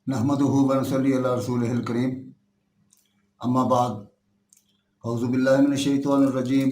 नहमदुहु व नसल्ली अला रसूलिहिल करीम। अम्मा बाद, औज़ु बिल्लाहि मिनश शैतानिर रजीम।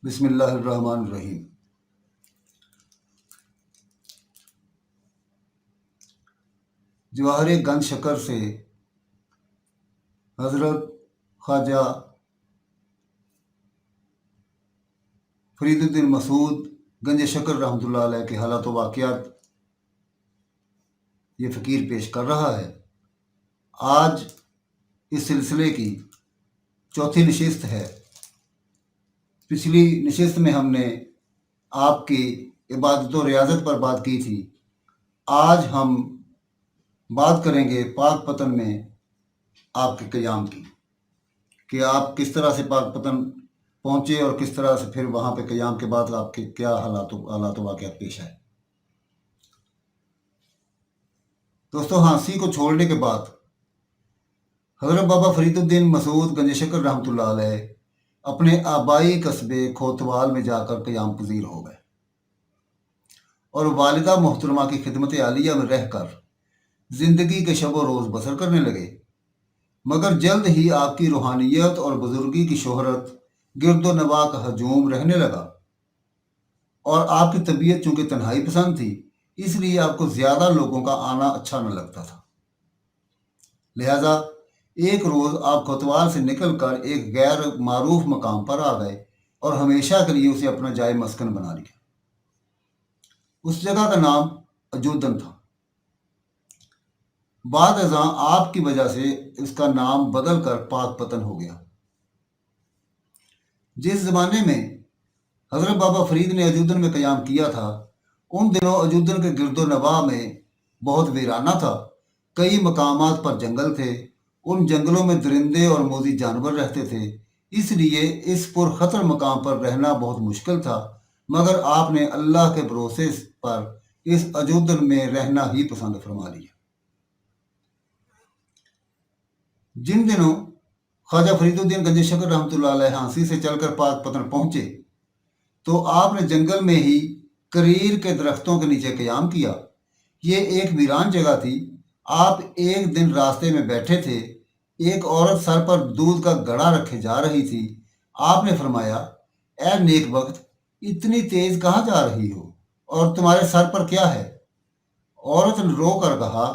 बिस्मिल्लाहिर रहमानिर रहीम। जवाहर गंज शकर से हज़रत ख्वाजा फरीदुद्दीन मसूद गंज शकर रहमतुल्लाह अलैह के हालात व वाक़ियात ये फ़कीर पेश कर रहा है। आज इस सिलसिले की चौथी नशिस्त है। पिछली नशिस्त में हमने आपकी इबादत व रियाज़त पर बात की थी। आज हम बात करेंगे पाक पतन में आपके क़याम की, कि आप किस तरह से पाक पतन पहुँचे और किस तरह से फिर वहाँ पे क़याम के बाद आपके क्या हालात वाक़ियात पेश आए। दोस्तों, हाँसी को छोड़ने के बाद हज़रत बाबा फरीदुद्दीन मसूद गंज शकर रहमतुल्लाह अलैह अपने आबाई कस्बे खोतवाल में जाकर क़याम पज़ीर हो गए और वालिदा मोहतरमा की खिदमत आलिया में रहकर ज़िंदगी के शब व रोज़ बसर करने लगे। मगर जल्द ही आपकी रूहानियत और बुजुर्गी की शोहरत गिरदो नवा का हजूम रहने लगा और आपकी तबीयत चूँकि तन्हाई पसंद थी, इसलिए आपको ज़्यादा लोगों का आना अच्छा न लगता था। लिहाजा एक रोज़ आप कोतवाल से निकलकर एक गैर मारूफ मकाम पर आ गए और हमेशा के लिए उसे अपना जाए मस्कन बना लिया। उस जगह का नाम अजूदन था। बाद अज़ां आपकी वजह से इसका नाम बदल कर पाक पतन हो गया। जिस ज़माने में हज़रत बाबा फरीद ने अजूदन में क़याम किया था, उन दिनों अजूदन के गिरदो नवा में बहुत वीराना था। कई मकामात पर जंगल थे। उन जंगलों में दरिंदे और मोज़ी जानवर रहते थे, इसलिए इस पुरखतर मकाम पर रहना बहुत मुश्किल था। मगर आपने अल्लाह के भरोसे पर इस अजूदन में रहना ही पसंद फरमा लिया। जिन दिनों ख्वाजा फरीदुद्दीन गंज शकर रहमतुल्लाह अलैह हाँसी से चलकर पाक पतन पहुँचे तो आपने जंगल में ही करीर के दरख्तों के नीचे क़याम किया। ये एक वीरान जगह थी। आप एक दिन रास्ते में बैठे थे, एक औरत सर पर दूध का घड़ा रखे जा रही थी। आपने फरमाया, ए नेक वक्त, इतनी तेज कहाँ जा रही हो और तुम्हारे सर पर क्या है? औरत ने रो कर कहा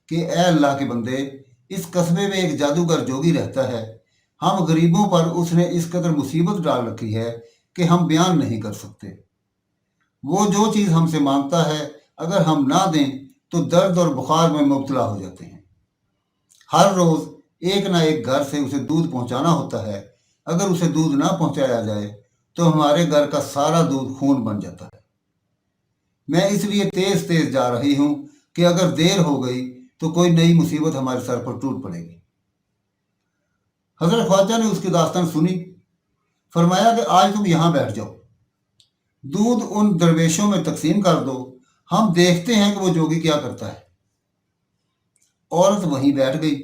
कि ए अल्लाह के बंदे, इस कस्बे में एक जादूगर जोगी रहता है। हम गरीबों पर उसने इस कदर मुसीबत डाल रखी है कि हम बयान नहीं कर सकते। वो जो चीज़ हमसे मांगता है, अगर हम ना दें तो दर्द और बुखार में मुब्तला हो जाते हैं। हर रोज़ एक ना एक घर से उसे दूध पहुंचाना होता है। अगर उसे दूध ना पहुंचाया जाए तो हमारे घर का सारा दूध खून बन जाता है। मैं इसलिए तेज तेज जा रही हूँ कि अगर देर हो गई तो कोई नई मुसीबत हमारे सर पर टूट पड़ेगी। हज़रत ख्वाजा ने उसकी दास्तान सुनी। फरमाया कि आज तुम यहाँ बैठ जाओ, दूध उन दरवेशों में तकसीम कर दो, हम देखते हैं कि वो जोगी क्या करता है। औरत वहीं बैठ गई,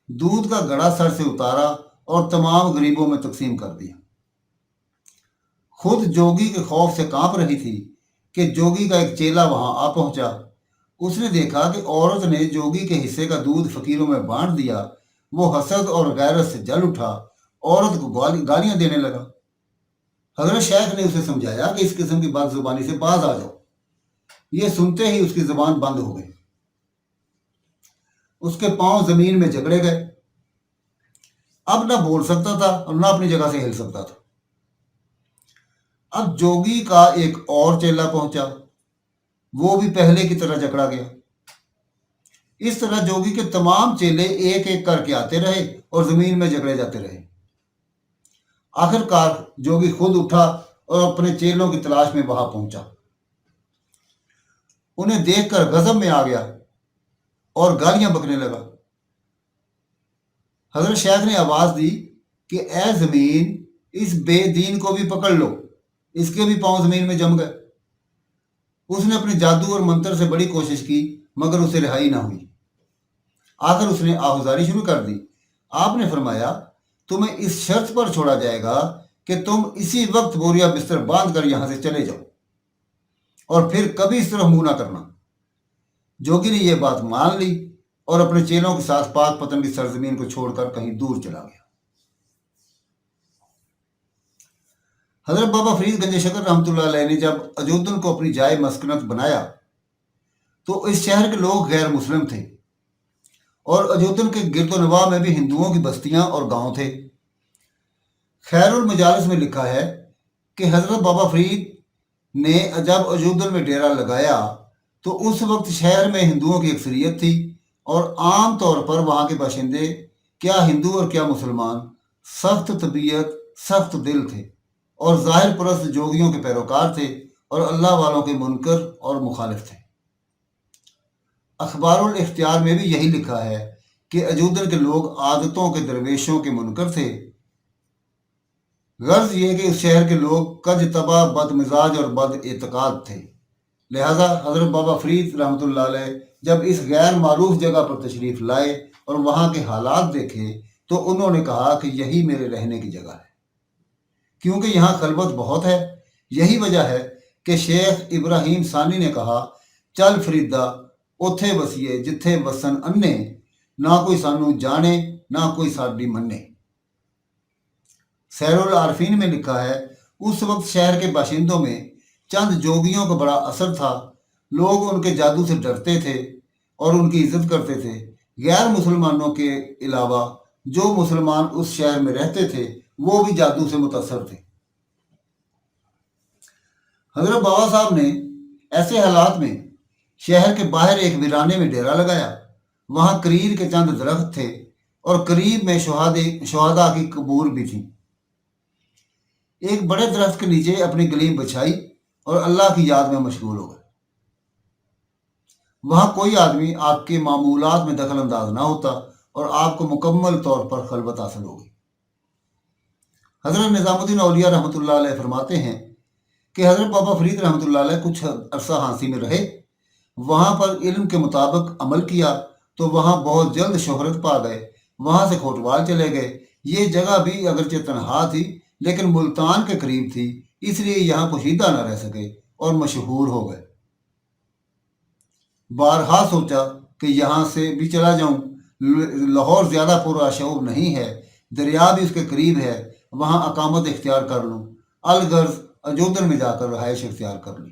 दूध का घड़ा सर से उतारा और तमाम गरीबों में तकसीम कर दिया। खुद जोगी के खौफ से कांप रही थी कि जोगी का एक चेला वहां आ पहुंचा। उसने देखा कि औरत ने जोगी के हिस्से का दूध फकीरों में बांट दिया। वो हसद और गैरत से जल उठा, औरत को गालियां देने लगा। हजरत शेख ने उसे समझाया कि इस किस्म की बदजुबानी से बाज आ जाओ। ये सुनते ही उसकी जुबान बंद हो गई। उसके पांव जमीन में जकड़े गए। अब ना बोल सकता था और ना अपनी जगह से हिल सकता था। अब जोगी का एक और चेला पहुंचा, वो भी पहले की तरह जकड़ा गया। इस तरह जोगी के तमाम चेले एक एक करके आते रहे और जमीन में जकड़े जाते रहे। आखिरकार जोगी खुद उठा और अपने चेलों की तलाश में वहां पहुंचा। उन्हें देखकर गजब में आ गया और गालियां बकने लगा। हजरत शेख ने आवाज दी कि ए जमीन, इस बेदीन को भी पकड़ लो। इसके भी पांव जमीन में जम गए। उसने अपने जादू और मंत्र से बड़ी कोशिश की, मगर उसे रिहाई ना हुई। आखिर उसने आहुजारी शुरू कर दी। आपने फरमाया, तुम्हें इस शर्त पर छोड़ा जाएगा कि तुम इसी वक्त बोरिया बिस्तर बांध कर यहां से चले जाओ और फिर कभी इस तरह मुंह ना करना। जोगी ने यह बात मान ली اور اپنے چیلوں کے ساتھ پاک پتن کی سرزمین کو چھوڑ کر کہیں دور چلا گیا۔ حضرت بابا فرید گنج شکر رحمۃ اللہ علیہ نے جب اجودن کو اپنی جائے مسکنت بنایا تو اس شہر کے لوگ غیر مسلم تھے، اور اجودن کے گرد و نواح میں بھی ہندوؤں کی بستیاں اور گاؤں تھے۔ خیر المجالس میں لکھا ہے کہ حضرت بابا فرید نے جب اجودن میں ڈیرا لگایا تو اس وقت شہر میں ہندوؤں کی اکثریت تھی، اور عام طور پر وہاں کے باشندے، کیا ہندو اور کیا مسلمان، سخت طبیعت، سخت دل تھے، اور ظاہر پرست جوگیوں کے پیروکار تھے، اور اللہ والوں کے منکر اور مخالف تھے۔ اخبار الاختیار میں بھی یہی لکھا ہے کہ اجودن کے لوگ عادتوں کے درویشوں کے منکر تھے۔ غرض یہ کہ اس شہر کے لوگ کج طبع، بد مزاج اور بد اعتقاد تھے۔ لہذا حضرت بابا فرید رحمۃ اللہ علیہ جب اس غیر معروف جگہ پر تشریف لائے اور وہاں کے حالات دیکھے تو انہوں نے کہا کہ یہی میرے رہنے کی جگہ ہے، کیونکہ یہاں خلوت بہت ہے۔ یہی وجہ ہے کہ شیخ ابراہیم ثانی نے کہا، چل فریدا اوتھے وسیے جتھے وسن انے، نہ کوئی سانو جانے نہ کوئی ساڈی منے۔ سیر العارفین میں لکھا ہے، اس وقت شہر کے باشندوں میں چند جوگیوں کا بڑا اثر تھا، لوگ ان کے جادو سے ڈرتے تھے اور ان کی عزت کرتے تھے۔ غیر مسلمانوں کے علاوہ جو مسلمان اس شہر میں رہتے تھے وہ بھی جادو سے متاثر تھے۔ حضرت بابا صاحب نے ایسے حالات میں شہر کے باہر ایک ویرانے میں ڈیرا لگایا۔ وہاں کریر کے چند درخت تھے اور قریب میں شہداء کی قبور بھی تھیں۔ ایک بڑے درخت کے نیچے اپنی گلیم بچھائی اور اللہ کی یاد میں مشغول ہو گئے۔ وہاں کوئی آدمی آپ کے معمولات میں دخل انداز نہ ہوتا اور آپ کو مکمل طور پر خلوت حاصل ہوگی۔ حضرت نظام الدین اولیاء رحمۃ اللہ علیہ فرماتے ہیں کہ حضرت بابا فرید رحمۃ اللہ علیہ کچھ عرصہ ہانسی میں رہے، وہاں پر علم کے مطابق عمل کیا تو وہاں بہت جلد شہرت پا گئے۔ وہاں سے کوٹوال چلے گئے۔ یہ جگہ بھی اگرچہ تنہا تھی لیکن ملتان کے قریب تھی، اس لیے یہاں پوشیدہ نہ رہ سکے اور مشہور ہو گئے۔ بارہا سوچا کہ یہاں سے بھی چلا جاؤں، لاہور زیادہ پرآشوب نہیں ہے، دریا بھی اس کے قریب ہے، وہاں اقامت اختیار کر لوں۔ الغرض اجودن میں جا کر رہائش اختیار کر لی۔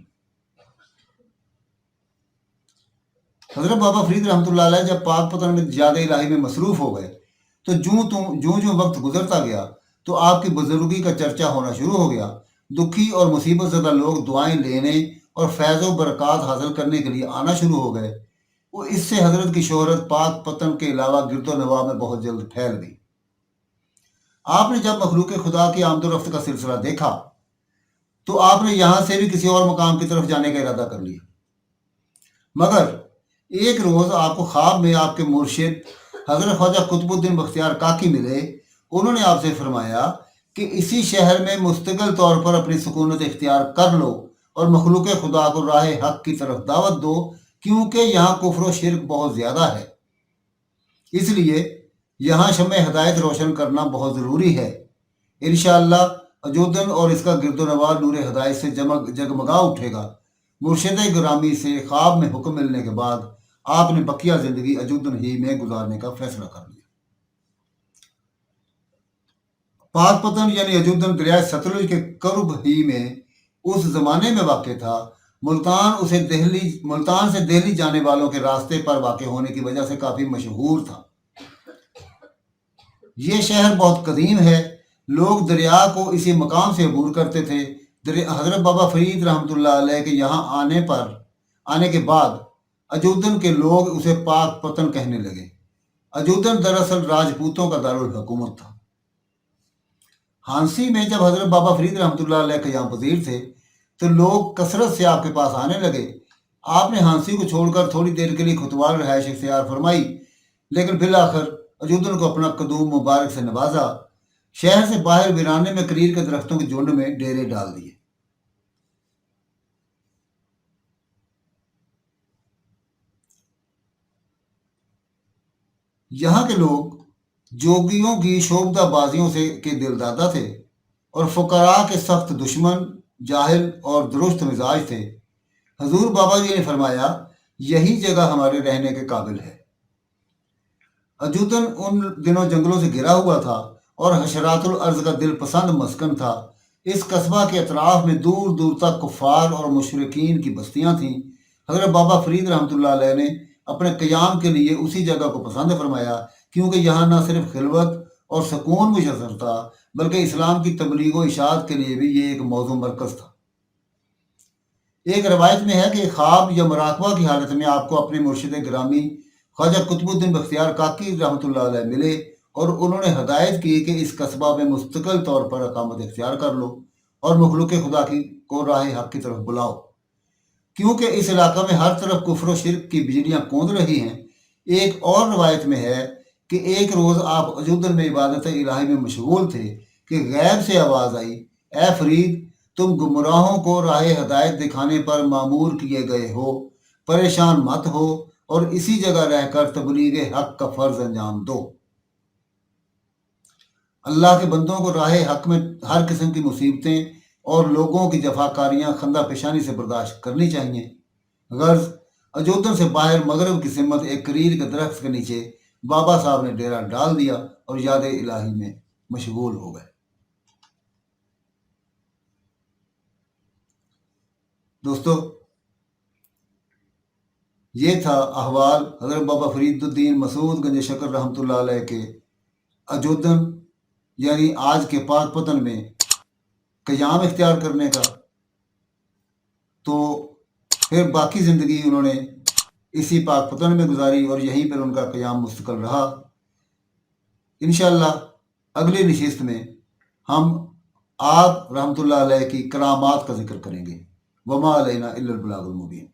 حضرت بابا فرید رحمۃ اللہ علیہ جب پاک پتن میں یاد الہی میں مصروف ہو گئے تو جوں وقت گزرتا گیا تو آپ کی بزرگی کا چرچا ہونا شروع ہو گیا۔ دکھی اور مصیبت زدہ لوگ دعائیں لینے اور فیض و برکات حاصل کرنے کے لیے آنا شروع ہو گئے۔ وہ اس سے حضرت کی شہرت پاک پتن کے علاوہ گرد و نواح میں بہت جلد پھیل گئی۔ آپ نے جب مخلوق خدا کی آمد و رفت کا سلسلہ دیکھا تو آپ نے یہاں سے بھی کسی اور مقام کی طرف جانے کا ارادہ کر لیا، مگر ایک روز آپ کو خواب میں آپ کے مرشد حضرت خواجہ قطب الدین بختیار کاکی ملے۔ انہوں نے آپ سے فرمایا کہ اسی شہر میں مستقل طور پر اپنی سکونت اختیار کر لو اور مخلوق خدا کو راہ حق کی طرف دعوت دو، کیونکہ یہاں کفر و شرک بہت زیادہ ہے، اس لیے یہاں شمع ہدایت روشن کرنا بہت ضروری ہے۔ انشاءاللہ اجودن اور اس کا گرد و نواح نور ہدایت سے جگمگا اٹھے گا۔ مرشد گرامی سے خواب میں حکم ملنے کے بعد آپ نے بقیہ زندگی اجودن ہی میں گزارنے کا فیصلہ کر لیا۔ پاک پتن یعنی اجودن دریائے ستلج کے قرب ہی میں اس زمانے میں واقع تھا۔ ملتان سے دہلی جانے والوں کے راستے پر واقع ہونے کی وجہ سے کافی مشہور تھا۔ یہ شہر بہت قدیم ہے، لوگ دریا کو اسی مقام سے عبور کرتے تھے۔ حضرت بابا فرید رحمۃ اللہ علیہ کے یہاں آنے کے بعد اجودن کے لوگ اسے پاک پتن کہنے لگے۔ اجودن دراصل راجپوتوں کا دارالحکومت تھا۔ ہانسی میں جب حضرت بابا فرید رحمۃ اللہ علیہ قیام پذیر تھے تو لوگ کثرت سے آپ کے پاس آنے لگے۔ آپ نے ہانسی کو چھوڑ کر تھوڑی دیر کے لیے کوتوال رہائش اختیار فرمائی، لیکن بالآخر اجودن کو اپنا قدوم مبارک سے نوازا۔ شہر سے باہر ویرانے میں کریر کے درختوں کے جھنڈ میں ڈیرے ڈال دیے۔ یہاں کے لوگ جوگیوں کی شوبدہ بازیوں کے دلدادہ تھے اور فقراء کے سخت دشمن، جاہل اور درست مزاج تھے۔ حضور بابا جی نے فرمایا، یہی جگہ ہمارے رہنے کے قابل ہے۔ अजूदन उन दिनों जंगलों से घिरा हुआ था और हशरातुल अर्ज का दिल पसंद मस्कन था। इस कस्बा के अतराफ में दूर दूर तक कुफ़ार और मुशरिकीन की बस्तियां थीं। हज़रत बाबा फरीद रहमतुल्लाह अलैह ने अपने क़याम के लिए उसी जगह को पसंद फरमाया, क्योंकि यहाँ न सिर्फ खिलवत और सुकून मुयसर था, बल्कि इस्लाम की तबलीग व इशाअत के लिए भी ये एक मौजू मरकज़ था। एक रवायत में है कि ख्वाब या मुराकबा की हालत में आपको अपने मुर्शिद गिरामी ख्वाजा कुतुबुद्दीन बख्तियार काकी रहमतुल्लाह अलैह मिले और उन्होंने हदायत की कि इस कस्बा में मुस्तकिल तौर पर अकामत इख्तियार कर लो और मखलूक खुदा की को राह हक की तरफ बुलाओ, क्योंकि इस इलाका में हर तरफ कुफ्र व शिरक की बिजलियां कौंध रही हैं। एक और रवायत में है कि एक रोज़ आप अजूदन में इबादत इलाही में मशगूल थे कि गैब से आवाज़ आई, ए फरीद, तुम गुमराहों को राह हदायत दिखाने पर मामूर किए गए हो, परेशान मत हो और इसी जगह रहकर तबलीग हक का फ़र्ज अंजाम दो। अल्लाह के बंदों को राह हक में हर किस्म की मुसीबतें और लोगों की जफाकारियाँ खंदा पेशानी से बर्दाश्त करनी चाहिए। गर्ज अजोदन से बाहर मगरब की सिमत एक करीर के दरख्त के नीचे बाबा साहब ने डेरा डाल दिया और याद इलाही में मशगूल हो गए। दोस्तों, ये था अहवाल हज़रत बाबा फरीदुद्दीन मसूद गंज शकर रहमतुल्लाह अलैह के अजोदन यानी आज के पाक पतन में क़याम इख्तियार करने का। तो फिर बाकी ज़िंदगी उन्होंने इसी पाक पतन में गुजारी और यहीं पर उनका क़याम मुस्तकिल रहा। इंशाअल्लाह अगली नशिस्त में हम आप रहमतुल्लाह अलैह की करामात का जिक्र करेंगे। वमा अलैना इल्लल बलागुल मुबीन।